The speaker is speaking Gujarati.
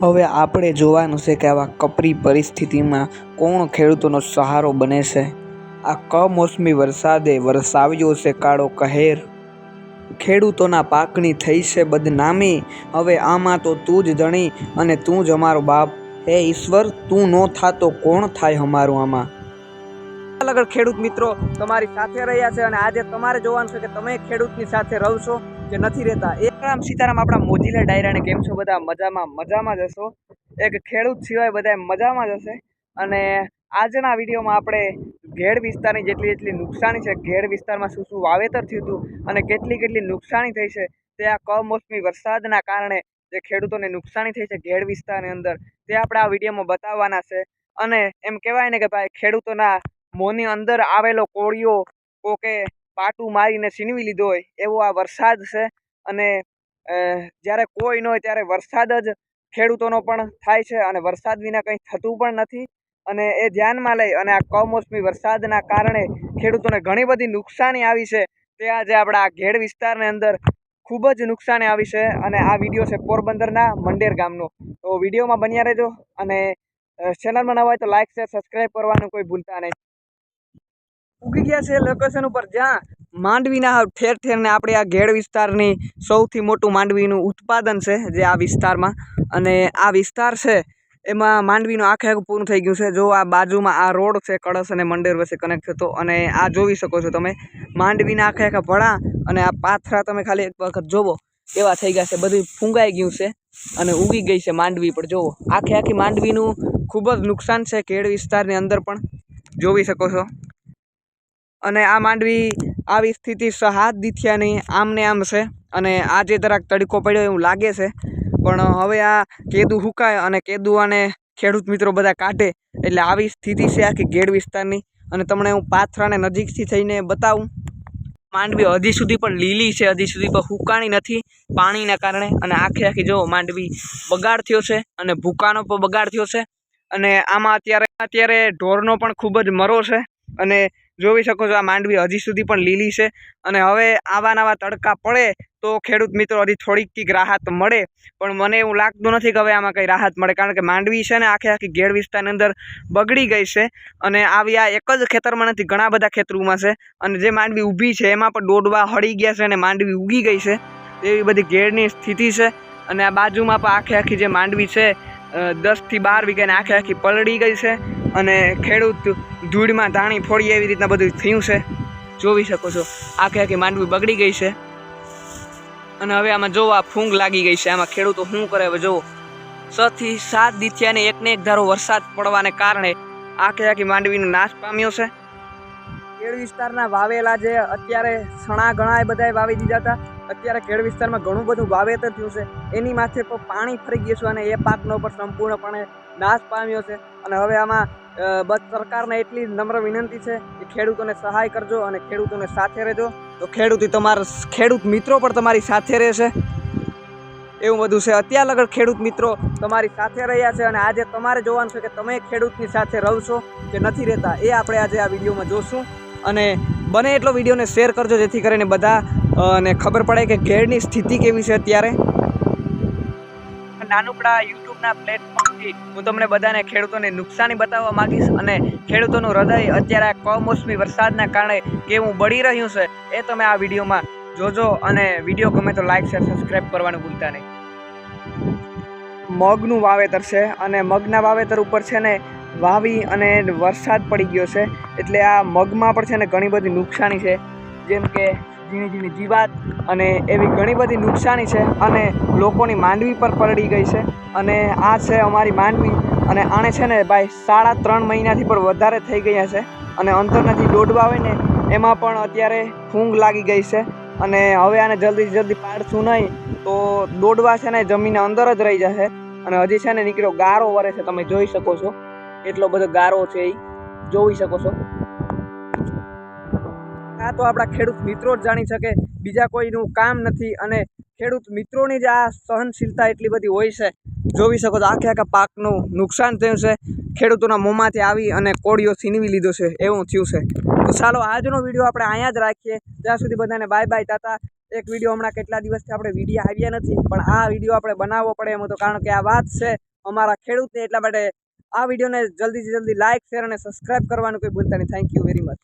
હવે આપણે જોવાનું છે કે આવા કપરી પરિસ્થિતિમાં કોણ ખેડૂતોનો સહારો બને છે। આ કમોસમી વરસાદે વરસાવ્યો છે કાળો કહેર, ખેડૂતોના પાકની થઈ છે બદનામી। હવે આમાં તો તું જ ધણી અને તું જ અમારો બાપ, હે ઈશ્વર તું નો થાતો કોણ થાય અમારું આમાં। અલગ ખેડૂત મિત્રો તમારી સાથે રહ્યા છે અને આજે તમારે જોવાનું છે કે તમે ખેડૂતની સાથે રહશો કે નથી રહેતા। રામ સીતારામ આપણા મોજીલા ડાયરાને કેમ છો બધા? મજામાં જ હશો। એક ખેડૂત સિવાય બધા મજામાં જ હશે। અને આજના વિડીયોમાં આપણે ઘેડ વિસ્તારની જેટલી નુકસાની છે, ઘેડ વિસ્તારમાં શું વાવેતર થયું હતું અને કેટલી નુકસાની થઈ છે તે આ કમોસમી વરસાદના કારણે જે ખેડૂતોને નુકસાની થઈ છે ઘેડ વિસ્તારની અંદર, તે આપણે આ વિડીયોમાં બતાવવાના છે। અને એમ કહેવાય ને કે ભાઈ ખેડૂતોના મોંની અંદર આવેલો કોળિયો કોકે પાટું મારીને છીનવી લીધો હોય એવો આ વરસાદ છે। અને જ્યારે કોઈ ન હોય ત્યારે વરસાદ જ ખેડૂતોનો પણ થાય છે અને વરસાદ વિના કંઈ થતું પણ નથી। અને એ ધ્યાનમાં લઈ અને આ કમોસમી વરસાદના કારણે ખેડૂતોને ઘણી બધી નુકસાની આવી છે, તે આજે આપણા ઘેડ વિસ્તારની અંદર ખૂબ જ નુકસાની આવી છે। અને આ વિડીયો છે પોરબંદરના મંડેર ગામનો, તો વિડીયોમાં બન્યા રહેજો અને ચેનલમાં નવા હોય તો લાઈક શેર સબસ્ક્રાઈબ કરવાનું કોઈ ભૂલતા નહીં। ઉગી ગયા છે લોકેશન ઉપર જ્યાં માંડવીના ઠેર ઠેરને આપણે આ ઘેડ વિસ્તારની સૌથી મોટું માંડવીનું ઉત્પાદન છે જે આ વિસ્તારમાં, અને આ વિસ્તાર છે એમાં માંડવીનું આખું પૂરું થઈ ગયું છે। જો આ બાજુમાં આ રોડ છે કળશ અને મંડેર વચ્ચે કનેક્ટ થતો, અને આ જોઈ શકો છો તમે માંડવીના આખા ભળા અને આ પાથરા તમે ખાલી એક વખત જોવો એવા થઈ ગયા છે, બધું ફૂંગાઈ ગયું છે અને ઉગી ગઈ છે માંડવી પણ જોવો। આખી માંડવીનું ખૂબ જ નુકસાન છે ઘેડ વિસ્તારની અંદર પણ જોઈ શકો છો। અને આ માંડવી આવી સ્થિતિ સહાદ દીથિયાની આમને આમ છે, અને આજે જરાક તડકો પડ્યો એવું લાગે છે, પણ હવે આ કેદું હુકાય અને કેદુઆને ખેડૂત મિત્રો બધા કાઢે એટલે આવી સ્થિતિ છે આખી ઘેડ વિસ્તારની। અને તમને હું પાથરાને નજીકથી થઈને બતાવું, માંડવી હજી સુધી પણ લીલી છે, હજી સુધી પણ હુકાણી નથી પાણીના કારણે। અને આખી જો માંડવી બગાડ થયો છે અને ભૂકાનો પણ બગાડ થયો છે, અને આમાં અત્યારે ઢોરનો પણ ખૂબ જ મરો છે। અને જોઈ શકો છો આ માંડવી હજી સુધી પણ લીલી છે, અને હવે આવા તડકા પડે તો ખેડૂત મિત્રો હજી થોડીક રાહત મળે, પણ મને એવું લાગતું નથી કે હવે આમાં કંઈ રાહત મળે, કારણ કે માંડવી છે ને આખી ઘેડ વિસ્તારની અંદર બગડી ગઈ છે। અને આવી આ એક જ ખેતરમાં નથી, ઘણા બધા ખેતરોમાં છે, અને જે માંડવી ઊભી છે એમાં પણ દોડવા હળી ગયા છે અને માંડવી ઉગી ગઈ છે, એવી બધી ઘેડની સ્થિતિ છે। અને આ બાજુમાં પણ આખી જે માંડવી છે 10 થી 12 વીઘાની આખી પલળી ગઈ છે, અને ખેડૂત ધૂળમાં ધાણી ફોડી એવી રીતના બધું થયું છે, જોઈ શકો છો આખી માંડવી બગડી ગઈ છે। અને હવે આમાં જોવો આ ફૂંગ લાગી ગઈ છે, આમાં ખેડૂતો શું કરે હવે જોવો, 6 થી 7 દીથિયાને એકને એક ધારો વરસાદ પડવાને કારણે આખી માંડવીનો નાશ પામ્યો છે। ખેડ વિસ્તારના વાવેલા જે અત્યારે સણા ઘણા બધાએ વાવી દીધા હતા, અત્યારે ખેડ વિસ્તારમાં ઘણું બધું વાવેતર થયું છે, એની માથે પણ પાણી ફરી ગયું છે અને એ પાકનો પણ સંપૂર્ણપણે નાશ પામ્યો છે। અને હવે આમાં બસ સરકારને એટલી નમ્ર વિનંતી છે કે ખેડૂતોને સહાય કરજો અને ખેડૂતોને સાથે રહેજો, તો ખેડૂત મિત્રો પણ તમારી સાથે રહેશે, એવું બધું છે। અત્યાર લગર ખેડૂત મિત્રો તમારી સાથે રહ્યા છે અને આજે તમારે જોવાનું છે કે તમે ખેડૂતની સાથે રહશો કે નથી રહેતા, એ આપણે આજે આ વિડીયોમાં જોશું। અને બને એટલો વિડીયોને શેર કરજો જેથી કરીને બધા ને ખબર પડે કે ઘેડની સ્થિતિ કેવી છે અત્યારે। નાનકડા યુટ્યુબના પ્લેટફોર્મથી હું તમને બધાને ખેડૂતોને નુકસાની બતાવવા માંગીશ, અને ખેડૂતોનું હૃદય અત્યારે આ કમોસમી વરસાદના કારણે કેવું બળી રહ્યું છે એ તમે આ વિડીયોમાં જોજો, અને વિડીયો ગમે તો લાઈક શેર સબસ્ક્રાઈબ કરવાનું ભૂલતા નહીં। મગનું વાવેતર છે, અને મગના વાવેતર ઉપર છે ને વાવી અને વરસાદ પડી ગયો છે, એટલે આ મગમાં પણ છે ને ઘણી બધી નુકસાની છે, જેમ કે ઝીણી જીવાત અને એવી ઘણી બધી નુકસાની છે, અને લોકોની માંડવી પર પલળી ગઈ છે। અને આ છે અમારી માંડવી, અને આને છે ને ભાઈ 3.5 મહિનાથી પણ વધારે થઈ ગયા છે, અને અંતરથી દોડવા હોય ને એમાં પણ અત્યારે ફૂંગ લાગી ગઈ છે, અને હવે આને જલ્દી પાડશું નહીં તો દોડવા છે ને જમીન અંદર જ રહી જશે। અને હજી છે ને નીકળ્યો ગારો વરે છે, તમે જોઈ શકો છો એટલો બધો ગારો છે, એ જોઈ શકો છો। આ તો આપણા ખેડૂત મિત્રો જ જાણી શકે, બીજા કોઈનું કામ નથી, અને ખેડૂત મિત્રોની જ આ સહનશીલતા એટલી બધી હોય છે, જોઈ શકો છો આખા પાકનું નુકસાન થયું છે, ખેડૂતોના મોંમાંથી આવી અને કોળિયો છીનવી લીધો છે એવું થયું છે। તો ચાલો આજનો વિડીયો આપણે અહીંયા જ રાખીએ, ત્યાં સુધી બધાને બાય બાય, ટાટા, એક વિડીયો હમણાં કેટલા દિવસથી આપણે વિડીયો આવ્યા નથી, પણ આ વિડીયો આપણે બનાવવો પડે એમ હતો, કારણ કે આ વાત છે અમારા ખેડૂતને. એટલા માટે આ વિડીયોને જલ્દીથી જલ્દી લાઇક, શેર અને સબસ્ક્રાઈબ કરવાનું કોઈ ભૂલતા નહીં. Thank you very much.